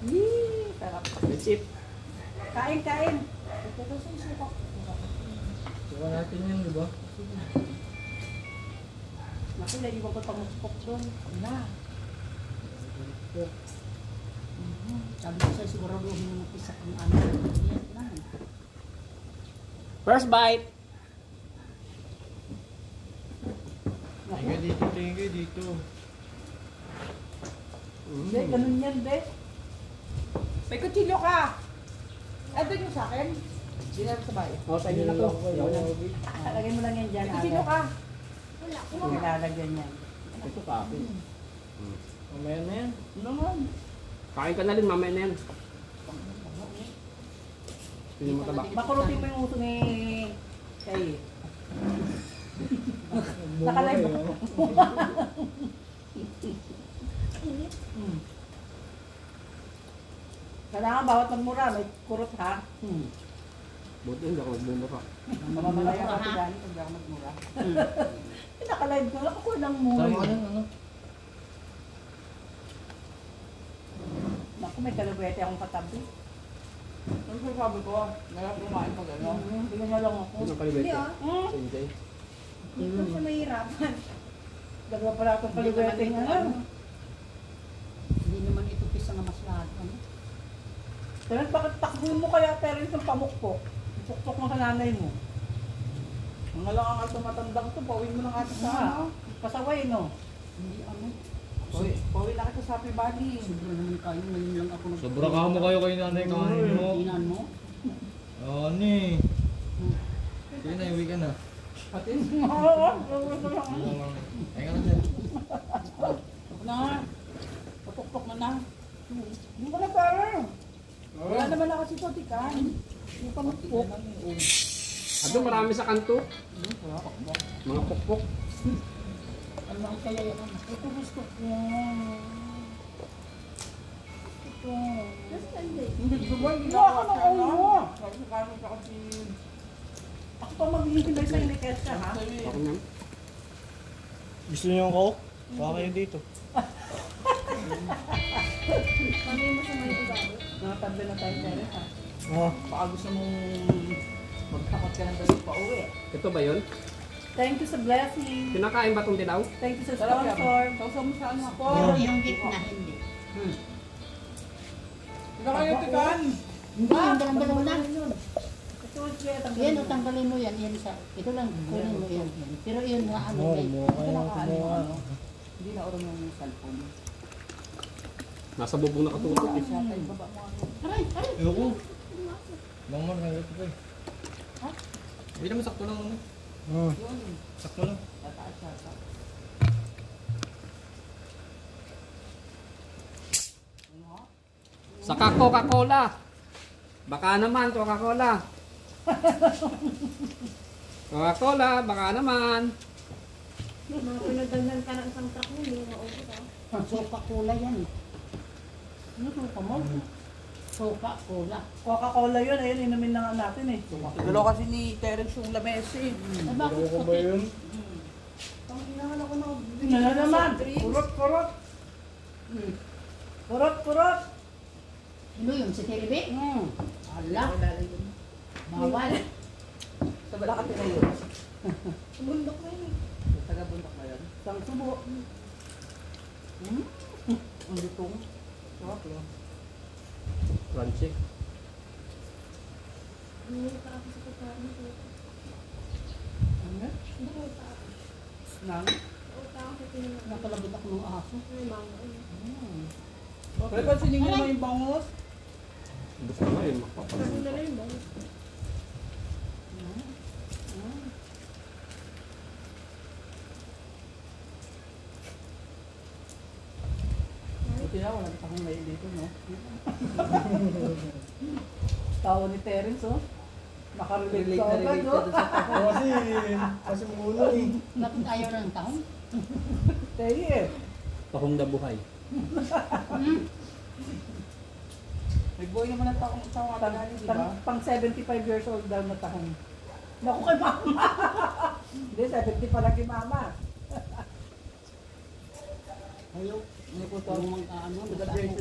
Yee, sarap. Chip. Kain, kain. Ito daw sa isuka. Suka natin yan, di ba? Naku, naiwan ko pang spok doon. Na. Sabi ko sa'yo, siguro yung mag-isa kang ano. Yan lang. First bite. Tingin kayo dito. Be, ganun yan, be. May kutsilyo ka. Andun yung sa akin. Hindi na sa bahay. O, sa inyo na to. Lagay mo lang yan dyan. May kutsilyo ka. Wala. Nilalagyan yan. Ito ka akin. Mamaya na yan. Ano man? Kain ka na rin, mamaya na yan. Hindi mo tabak. Makurutin mo yung uso ni Kay. Nakalive ba? Kailangan bawat magmura, may kurot ha. Buti hindi ako magbumura. Mamamalaya ka si Dani pag ako magmura. Nakalive ko, ako lang mura. Sama ka lang, ano? Naku, may kalubete akong katabi. Ano sabi ko? Nalap kumain pag ano? Bigyan niya lang ako. Ano kalibete? Hindi ah. Sintay. Hindi ko siya mahirapan. Dalawa pala itong kalubete nga. Hindi naman ito pisa nga mas lahat. Ano? Pero bakit takbuhin mo kaya Terence ng pamukpok? Pukpok mo sa nanay mo. Mga lang ang tumatandang to, pawin mo lang ata sa ano. Pasaway no? Hindi ano. Pawin na kita sa Happy Valley. Sobra naman kayo. Ngayon lang ako nag- Sobra ka mo kayo kay nanay kanin mo. Tinan mo. Ano eh. Sige na, iwi ka na. Pati oo. Ay ka na dyan. Huwag na nga. Papukpok na na. Hindi ko na parang. Wala naman ako si Totikan. Yung pamukpok. Ado, marami sa kanto. Mga pukpok. Ano ang kaya yan? Ito gusto ko. Ito. Hindi ko ba? Hindi ako ng ulo. Sabi ko kano sa kasi. Ako pa maghihintay sa inikes ka ha? Ako na. Gusto niyo yung coke? Baka kayo dito. Kami mo sa may ugali. Nakatabi na tayo Terence ha? Ah. Baka gusto mong magtakot ka ng dali pa uwi. Ito ba yun? Thank you sa blessing. Kinakain ba itong dilaw? Thank you sa sponsor. Sausaw mo sa ano ako. Pero yung gitna hindi. Ito kayo tikan. Hindi, yung dalang na. Ito siya. Yan o, tanggalin mo yan. Yan sa, ito lang, kunin mo yan. Pero yun nga ano. Hindi na oras yung cellphone. Nasa bubong nakatutok eh. Siya tayo baba mo ano. Aray, aray. Ayoko. Bang man, kaya ito eh. Ha? Hindi naman sakto lang ano. Yun. Sakto lang. Tataas siya. Saka Coca-Cola. Baka naman, Coca-Cola. Coca-Cola, baka naman. Mga pinagdandan ka ng isang truck mo, hindi mo maubos ah. Coca-Cola yan. Ano ito ka mo? Coca-Cola. Coca-Cola yun. Ayun, inumin na nga natin eh. Siguro kasi ni Terence yung lamesa eh. Ay, bakit Ayoko ba yun? Pang inahan ako na. Tingnan na naman. Kurot, kurot. Kurot, kurot. Ano yun, si Terry? Ala. Bawal. Sa bala ka tinayo. Bundok na yun. Sa taga-bundok na yun. Sang subo. Ang lutong. Sarap yun. Crunchy. Ano yung ako sa pagkain ko? Ano yun? Ano ko ta? Nang? Uta ako sa tinanong. Nakalabot ako ng aso. Ay, mango. Pero pansinin nyo naman yung bangos. Gusto mo yun, makapapagod. Ano na rin ba? Buti na, walang takong ngayon dito, no? Tawa ni Terence, oh. Nakarelate ka agad, oh. Kasi muna eh. Bakit ayaw ng taon? Teye, eh. Tahong na buhay. Nag-boy naman ang taong di ba? Pang 75 years old daw na tahong. Naku kay mama! Hindi, 70 pa lang kay mama. Ayaw. Ano po to? Yung mga ano, nasa ako.